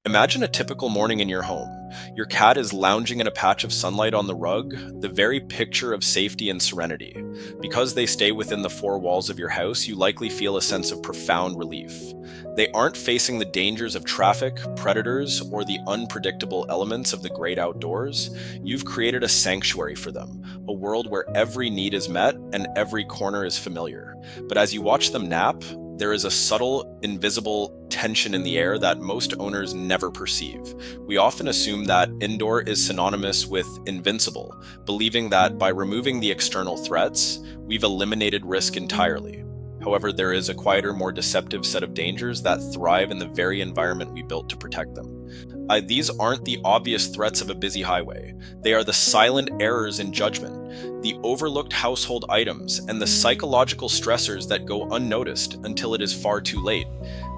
Imagine a typical morning in your home. Your cat is lounging in a patch of sunlight on the rug, the very picture of safety and serenity. Because they stay within the four walls of your house, you likely feel a sense of profound relief. They aren't facing the dangers of traffic, predators, or the unpredictable elements of the great outdoors. You've created a sanctuary for them, a world where every need is met and every corner is familiar. But as you watch them nap, there is a subtle, invisible tension in the air that most owners never perceive. We often assume that indoor is synonymous with invincible, believing that by removing the external threats, we've eliminated risk entirely. However, there is a quieter, more deceptive set of dangers that thrive in the very environment we built to protect them. These aren't the obvious threats of a busy highway. They are the silent errors in judgment, the overlooked household items, and the psychological stressors that go unnoticed until it is far too late.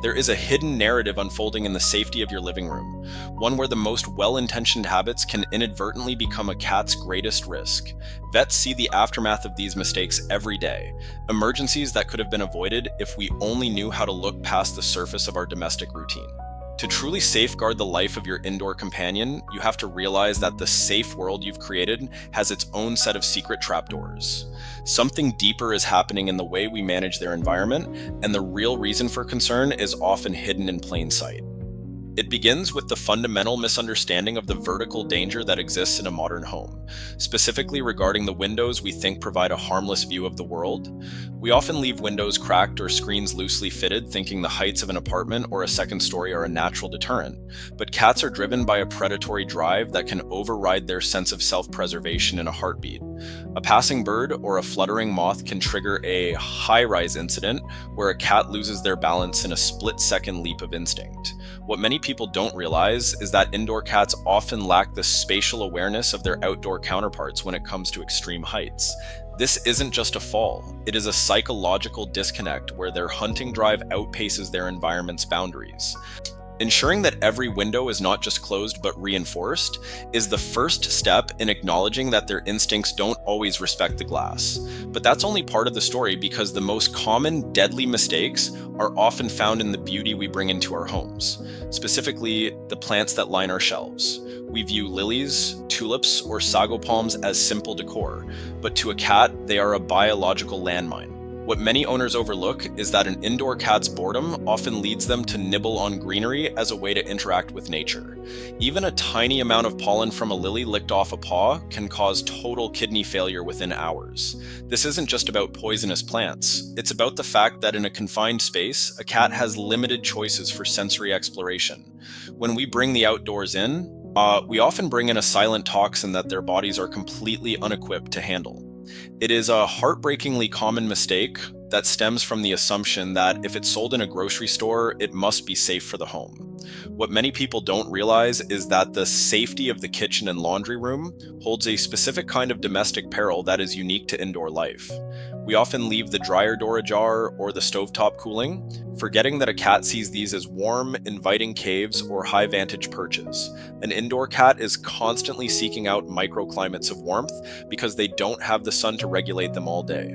There is a hidden narrative unfolding in the safety of your living room, one where the most well-intentioned habits can inadvertently become a cat's greatest risk. Vets see the aftermath of these mistakes every day, emergencies that could have been avoided if we only knew how to look past the surface of our domestic routine. To truly safeguard the life of your indoor companion, you have to realize that the safe world you've created has its own set of secret trapdoors. Something deeper is happening in the way we manage their environment, and the real reason for concern is often hidden in plain sight. It begins with the fundamental misunderstanding of the vertical danger that exists in a modern home, specifically regarding the windows we think provide a harmless view of the world. We often leave windows cracked or screens loosely fitted, thinking the heights of an apartment or a second story are a natural deterrent. But cats are driven by a predatory drive that can override their sense of self-preservation in a heartbeat. A passing bird or a fluttering moth can trigger a high-rise incident where a cat loses their balance in a split-second leap of instinct. What many people don't realize is that indoor cats often lack the spatial awareness of their outdoor counterparts when it comes to extreme heights. This isn't just a fall, it is a psychological disconnect where their hunting drive outpaces their environment's boundaries. Ensuring that every window is not just closed but reinforced is the first step in acknowledging that their instincts don't always respect the glass. But that's only part of the story, because the most common deadly mistakes are often found in the beauty we bring into our homes, specifically the plants that line our shelves. We view lilies, tulips, or sago palms as simple decor, but to a cat, they are a biological landmine. What many owners overlook is that an indoor cat's boredom often leads them to nibble on greenery as a way to interact with nature. Even a tiny amount of pollen from a lily licked off a paw can cause total kidney failure within hours. This isn't just about poisonous plants. It's about the fact that in a confined space, a cat has limited choices for sensory exploration. When we bring the outdoors in, we often bring in a silent toxin that their bodies are completely unequipped to handle. It is a heartbreakingly common mistake that stems from the assumption that if it's sold in a grocery store, it must be safe for the home. What many people don't realize is that the safety of the kitchen and laundry room holds a specific kind of domestic peril that is unique to indoor life. We often leave the dryer door ajar or the stovetop cooling, forgetting that a cat sees these as warm, inviting caves or high vantage perches. An indoor cat is constantly seeking out microclimates of warmth because they don't have the sun to regulate them all day.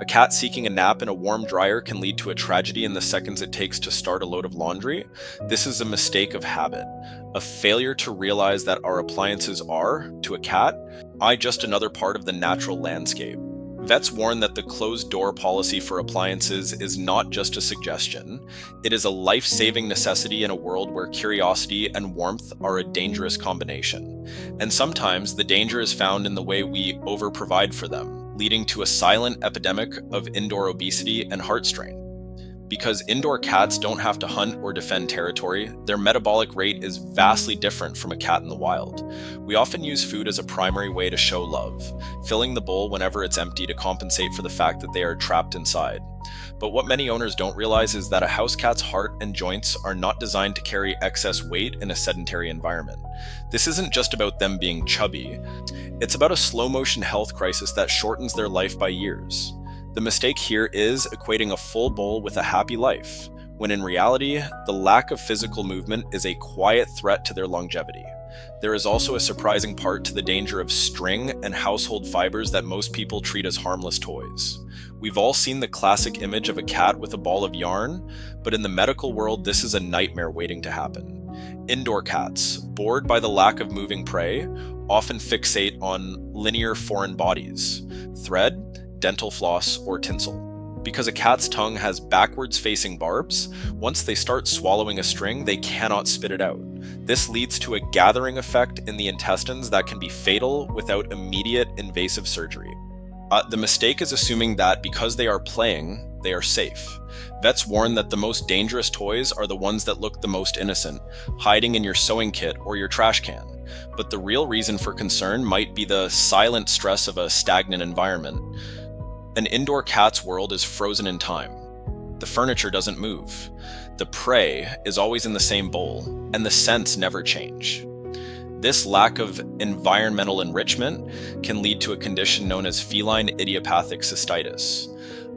A cat seeking a nap in a warm dryer can lead to a tragedy in the seconds it takes to start a load of laundry. This is a mistake of habit, a failure to realize that our appliances are, to a cat, just another part of the natural landscape. Vets warn that the closed-door policy for appliances is not just a suggestion. It is a life-saving necessity in a world where curiosity and warmth are a dangerous combination. And sometimes the danger is found in the way we over-provide for them, leading to a silent epidemic of indoor obesity and heart strain. Because indoor cats don't have to hunt or defend territory, their metabolic rate is vastly different from a cat in the wild. We often use food as a primary way to show love, filling the bowl whenever it's empty to compensate for the fact that they are trapped inside. But what many owners don't realize is that a house cat's heart and joints are not designed to carry excess weight in a sedentary environment. This isn't just about them being chubby. It's about a slow-motion health crisis that shortens their life by years. The mistake here is equating a full bowl with a happy life, when in reality, the lack of physical movement is a quiet threat to their longevity. There is also a surprising part to the danger of string and household fibers that most people treat as harmless toys. We've all seen the classic image of a cat with a ball of yarn, but in the medical world, this is a nightmare waiting to happen. Indoor cats, bored by the lack of moving prey, often fixate on linear foreign bodies, thread, dental floss, or tinsel. Because a cat's tongue has backwards-facing barbs, once they start swallowing a string, they cannot spit it out. This leads to a gathering effect in the intestines that can be fatal without immediate invasive surgery. The mistake is assuming that because they are playing, they are safe. Vets warn that the most dangerous toys are the ones that look the most innocent, hiding in your sewing kit or your trash can. But the real reason for concern might be the silent stress of a stagnant environment. An indoor cat's world is frozen in time. The furniture doesn't move. The prey is always in the same bowl, and the scents never change. This lack of environmental enrichment can lead to a condition known as feline idiopathic cystitis,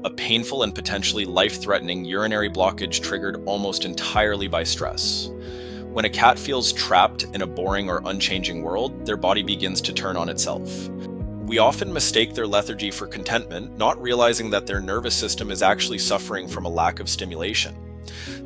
a painful and potentially life-threatening urinary blockage triggered almost entirely by stress. When a cat feels trapped in a boring or unchanging world, their body begins to turn on itself. We often mistake their lethargy for contentment, not realizing that their nervous system is actually suffering from a lack of stimulation.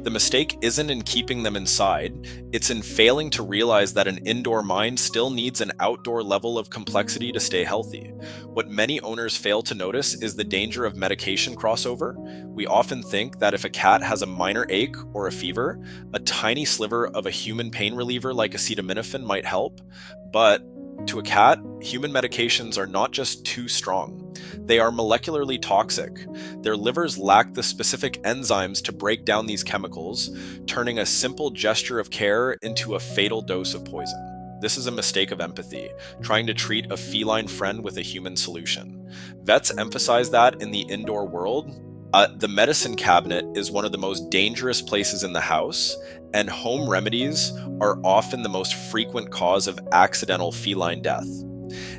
The mistake isn't in keeping them inside, it's in failing to realize that an indoor mind still needs an outdoor level of complexity to stay healthy. What many owners fail to notice is the danger of medication crossover. We often think that if a cat has a minor ache or a fever, a tiny sliver of a human pain reliever like acetaminophen might help, but to a cat, human medications are not just too strong. They are molecularly toxic. Their livers lack the specific enzymes to break down these chemicals, turning a simple gesture of care into a fatal dose of poison. This is a mistake of empathy, trying to treat a feline friend with a human solution. Vets emphasize that in the indoor world, the medicine cabinet is one of the most dangerous places in the house, and home remedies are often the most frequent cause of accidental feline death.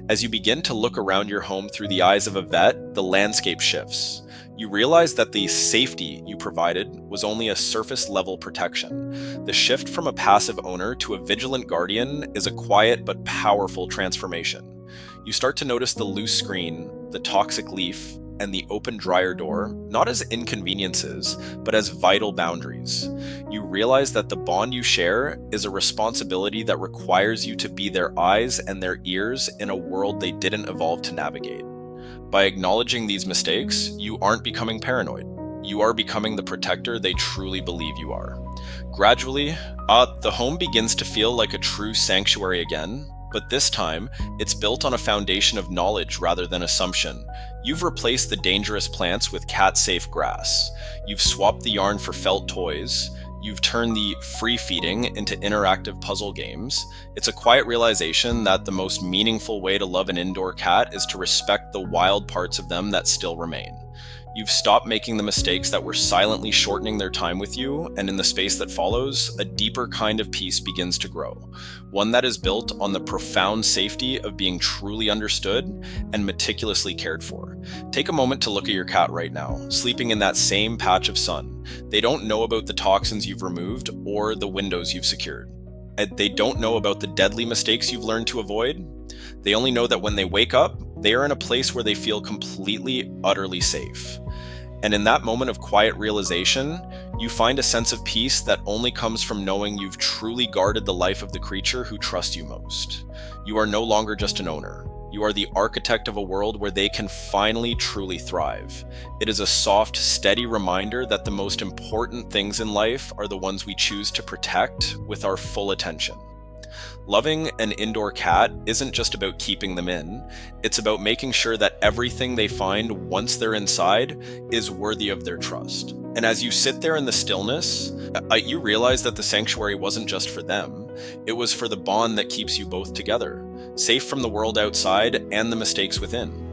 As you begin to look around your home through the eyes of a vet, the landscape shifts. You realize that the safety you provided was only a surface-level protection. The shift from a passive owner to a vigilant guardian is a quiet but powerful transformation. You start to notice the loose screen, the toxic leaf, and the open dryer door, not as inconveniences, but as vital boundaries. You realize that the bond you share is a responsibility that requires you to be their eyes and their ears in a world they didn't evolve to navigate. By acknowledging these mistakes, you aren't becoming paranoid. You are becoming the protector they truly believe you are. Gradually, the home begins to feel like a true sanctuary again, but this time, it's built on a foundation of knowledge rather than assumption. You've replaced the dangerous plants with cat-safe grass. You've swapped the yarn for felt toys. You've turned the free feeding into interactive puzzle games. It's a quiet realization that the most meaningful way to love an indoor cat is to respect the wild parts of them that still remain. You've stopped making the mistakes that were silently shortening their time with you, and in the space that follows, a deeper kind of peace begins to grow. One that is built on the profound safety of being truly understood and meticulously cared for. Take a moment to look at your cat right now, sleeping in that same patch of sun. They don't know about the toxins you've removed or the windows you've secured. They don't know about the deadly mistakes you've learned to avoid. They only know that when they wake up, they are in a place where they feel completely, utterly safe. And in that moment of quiet realization, you find a sense of peace that only comes from knowing you've truly guarded the life of the creature who trusts you most. You are no longer just an owner. You are the architect of a world where they can finally truly thrive. It is a soft, steady reminder that the most important things in life are the ones we choose to protect with our full attention. Loving an indoor cat isn't just about keeping them in, it's about making sure that everything they find once they're inside is worthy of their trust. And as you sit there in the stillness, you realize that the sanctuary wasn't just for them, it was for the bond that keeps you both together, safe from the world outside and the mistakes within.